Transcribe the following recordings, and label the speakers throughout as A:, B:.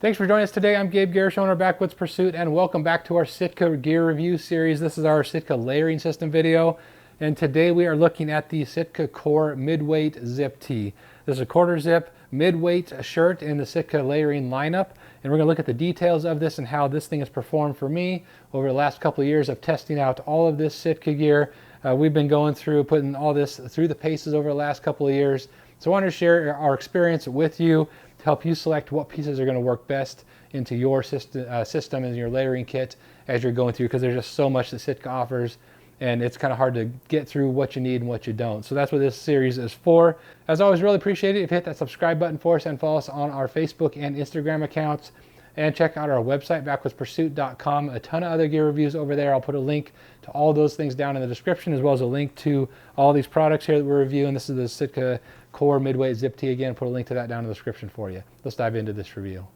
A: Thanks for joining us today. I'm Gabe Garish, owner of Backwoods Pursuit, and welcome back to our Sitka gear review series. This is our Sitka layering system video, and today we are looking at the Sitka Core Midweight Zip Tee. This is a quarter zip midweight shirt in the Sitka layering lineup, and we're going to look at the details of this and how this thing has performed for me over the last couple of years of testing out all of this Sitka gear. We've been going through putting all this through the paces over the last couple of years, so I wanted to share our experience with you to help you select what pieces are going to work best into your system and your layering kit as you're going through, because there's just so much that Sitka offers and it's kind of hard to get through what you need and what you don't. So that's what this series is for. As always, really appreciate it if you hit that subscribe button for us and follow us on our Facebook and Instagram accounts, and check out our website, backwoodspursuit.com. A ton of other gear reviews over there. I'll put a link to all those things down in the description, as well as a link to all these products here that we're reviewing. This is the Sitka Core Midweight Zip Tee. Again, put a link to that down in the description for you. Let's dive into this review.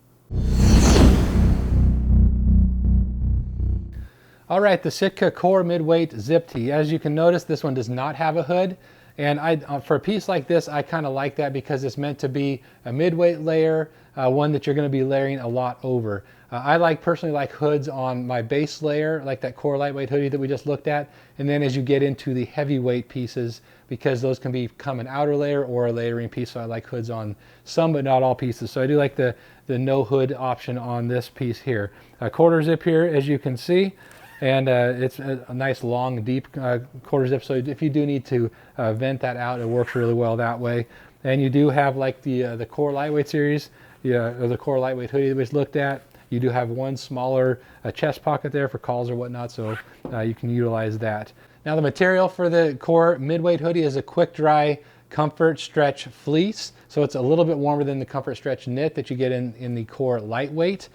A: All right, the Sitka Core Midweight Zip Tee. As you can notice, this one does not have a hood. And for a piece like this, I kind of like that because it's meant to be a midweight layer, one that you're going to be layering a lot over. I personally like hoods on my base layer, like that Core Lightweight hoodie that we just looked at. And then as you get into the heavyweight pieces, because those can become an outer layer or a layering piece, so I like hoods on some but not all pieces. So I do like the no hood option on this piece here. A quarter zip here, as you can see. And it's a nice long deep quarter zip, so if you do need to vent that out, it works really well that way. And you do have like the Core Lightweight series, or the Core Lightweight hoodie that we just looked at. You do have one smaller chest pocket there for calls or whatnot, so you can utilize that. Now the material for the Core Midweight hoodie is a quick dry Comfort Stretch fleece, so it's a little bit warmer than the Comfort Stretch knit that you get in the Core Lightweight.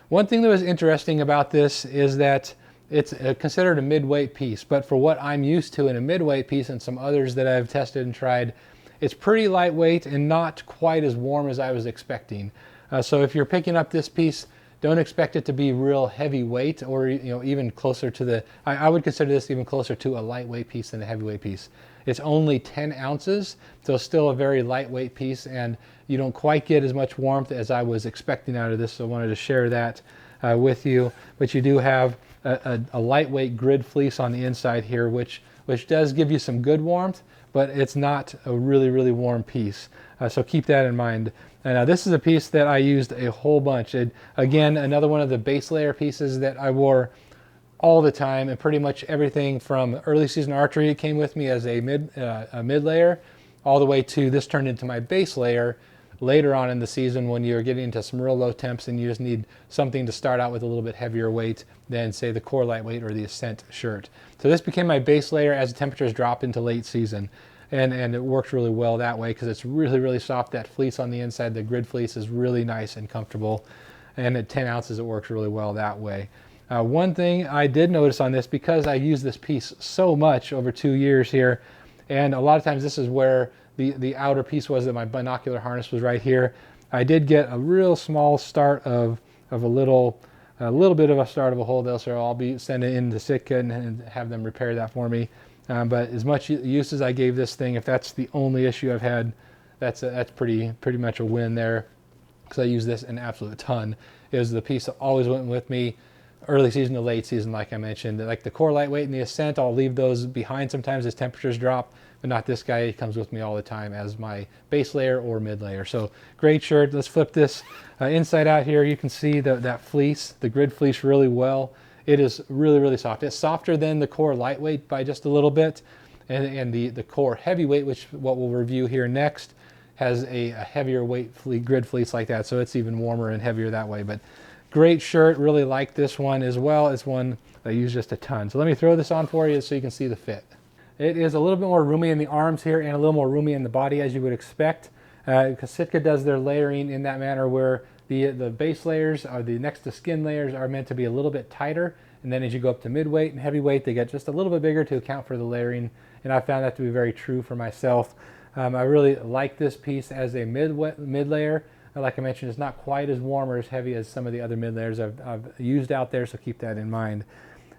A: One thing that was interesting about this is that it's considered a midweight piece, but for what I'm used to in a midweight piece and some others that I've tested and tried, it's pretty lightweight and not quite as warm as I was expecting. So if you're picking up this piece, don't expect it to be real heavyweight, or even closer to the, I would consider this even closer to a lightweight piece than a heavyweight piece. It's only 10 ounces, so still a very lightweight piece, and you don't quite get as much warmth as I was expecting out of this, so I wanted to share that with you. But you do have a lightweight grid fleece on the inside here, which does give you some good warmth, but it's not a really warm piece. So keep that in mind. And this is a piece that I used a whole bunch. Again, another one of the base layer pieces that I wore all the time, and pretty much everything from early season archery, it came with me as a mid layer, all the way to this turned into my base layer later on in the season when you're getting into some real low temps and you just need something to start out with a little bit heavier weight than, say, the Core Lightweight or the Ascent shirt. So this became my base layer as the temperatures drop into late season. And it works really well that way because it's really soft. That fleece on the inside, the grid fleece, is really nice and comfortable. And at 10 ounces, it works really well that way. One thing I did notice on this, because I used this piece so much over 2 years here, and a lot of times this is where the outer piece was, that my binocular harness was right here. I did get a real small start of a little bit of a start of a hole there, so I'll be sending it in to Sitka and have them repair that for me. But as much use as I gave this thing, if that's the only issue I've had, that's pretty much a win there, because I use this an absolute ton. It was the piece that always went with me early season to late season, like I mentioned. Like the Core Lightweight and the Ascent, I'll leave those behind sometimes as temperatures drop, but not this guy. He comes with me all the time as my base layer or mid layer. So great shirt. Let's flip this inside out here. You can see that fleece, the grid fleece, really well. It is really soft. It's softer than the Core Lightweight by just a little bit, and the Core Heavyweight, which what we'll review here next, has a heavier weight grid fleece like that, so it's even warmer and heavier that way. But great shirt. Really like this one as well. It's one I use just a ton. So let me throw this on for you so you can see the fit. It is a little bit more roomy in the arms here and a little more roomy in the body, as you would expect, because Sitka does their layering in that manner where the base layers, or the next to skin layers, are meant to be a little bit tighter, and then as you go up to midweight and heavyweight, they get just a little bit bigger to account for the layering, and I found that to be very true for myself. I really like this piece as a mid layer. Like I mentioned, it's not quite as warm or as heavy as some of the other mid layers I've used out there, so keep that in mind.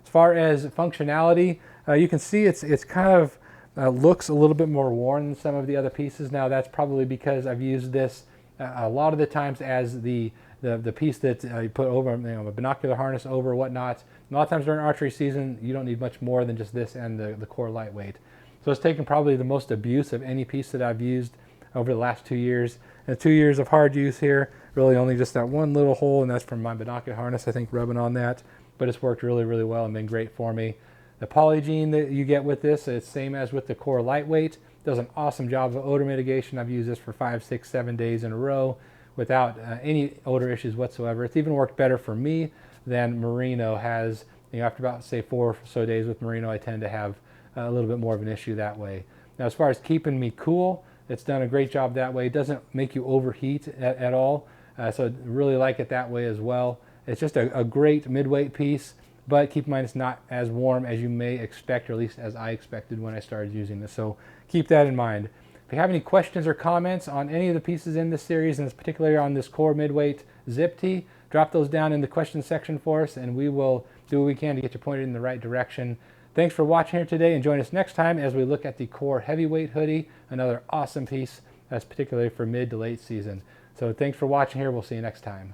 A: As far as functionality, you can see it's kind of looks a little bit more worn than some of the other pieces. Now that's probably because I've used this a lot of the times as the the piece that you put over, a binocular harness over or whatnot. And a lot of times during archery season, you don't need much more than just this and the core lightweight. So it's taken probably the most abuse of any piece that I've used over the last 2 years. And 2 years of hard use here, really only just that one little hole, and that's from my binocular harness, I think, rubbing on that. But it's worked really, really well and been great for me. The polygene that you get with this, it's same as with the core lightweight. Does an awesome job of odor mitigation. I've used this for 5, 6, 7 days in a row without any odor issues whatsoever. It's even worked better for me than merino has. After about, say, 4 or so days with merino, I tend to have a little bit more of an issue that way. Now, as far as keeping me cool, it's done a great job that way. It doesn't make you overheat at all, so I really like it that way as well. It's just a great midweight piece, but keep in mind it's not as warm as you may expect, or at least as I expected when I started using this, so keep that in mind. If you have any questions or comments on any of the pieces in this series, and particularly on this core midweight zip tee, drop those down in the question section for us, and we will do what we can to get you pointed in the right direction. Thanks for watching here today, and join us next time as we look at the core heavyweight hoodie, another awesome piece that's particularly for mid to late season. So thanks for watching here. We'll see you next time.